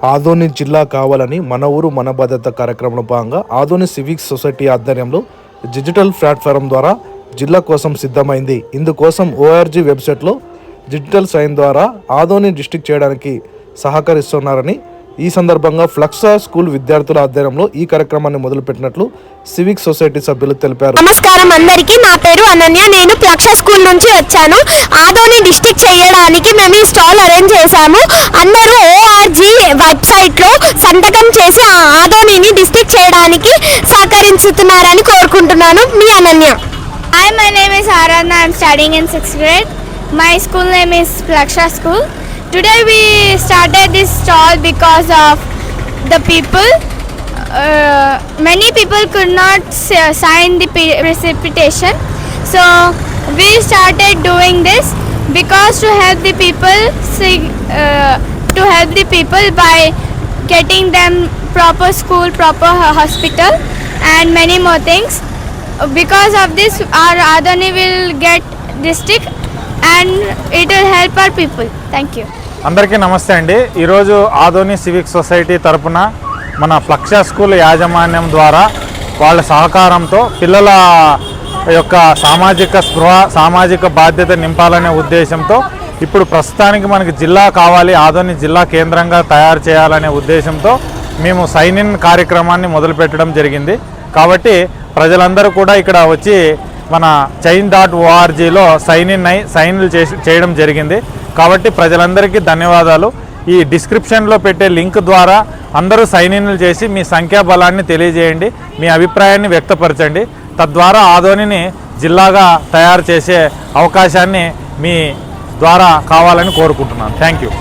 ఆదోని జిల్లా కావాలని మన ఊరు మన బాధ్యత కార్యక్రమంలో భాగంగా ఆదోని సివిక్ సొసైటీ ఆధ్వర్యంలో డిజిటల్ ప్లాట్ఫారం ద్వారా జిల్లా కోసం సిద్ధమైంది. ఇందుకోసం ORG వెబ్సైట్లో డిజిటల్ సైన్ ద్వారా ఆదోని డిస్ట్రిక్ట్ చేయడానికి సహకరిస్తున్నారని ఈ సందర్భంగా ఫ్లక్సా స్కూల్ విద్యార్థుల ఆధ్వర్యంలో ఈ కార్యక్రమాన్ని మొదలుపెట్టినట్లు సివిక్ సొసైటీ సభ్యులు తెలిపారు. నమస్కారం అందరికీ, నా పేరు అనన్య. నేను ఫ్లక్సా స్కూల్ నుంచి వచ్చాను. ఆదోని డిస్ట్రిక్ట్ చేయడానికి మేము ఈ స్టాల్ అరేంజ్ చేశాము. అందరూ ORG వెబ్సైట్లో సంతకం చేసి ఆదోనిని డిస్ట్రిక్ట్ చేయడానికి సహకరించుతున్నారని కోరుకుంటున్నాను. మీ Ananya. Hi, my name is Aradhna. I am studying in 6th grade. My school name is Flaksha School. Today we started this stall because of the people. Many people could not sign the precipitation. So we started doing this because to help the people by getting them proper school, proper hospital and many more things. Because of this our Adoni will get district and it will help our people. Thank you. అందరికీ నమస్తే అండి. ఈరోజు Adoni civic society తరపున మన ఫ్లక్సా school యాజమాన్యం ద్వారా వాళ్ళ సహకారంతో పిల్లల యొక్క సామాజిక స్పృహ, సామాజిక బాధ్యత నింపాలనే ఉద్దేశంతో ఇప్పుడు ప్రస్తుతానికి మనకి జిల్లా కావాలి, ఆదోని జిల్లా కేంద్రంగా తయారు చేయాలనే ఉద్దేశంతో మేము సైన్ ఇన్ కార్యక్రమాన్ని మొదలుపెట్టడం జరిగింది. కాబట్టి ప్రజలందరూ కూడా ఇక్కడ వచ్చి మన chain.orgలో సైన్లు చేయడం జరిగింది. కాబట్టి ప్రజలందరికీ ధన్యవాదాలు. ఈ డిస్క్రిప్షన్లో పెట్టే లింక్ ద్వారా అందరూ సైన్ ఇన్లు చేసి మీ సంఖ్యాబలాన్ని తెలియజేయండి, మీ అభిప్రాయాన్ని వ్యక్తపరచండి. తద్వారా ఆదోనిని జిల్లాగా తయారు చేసే అవకాశాన్ని మీ ద్వారా కావాలని కోరుకుంటున్నాను. Thank you.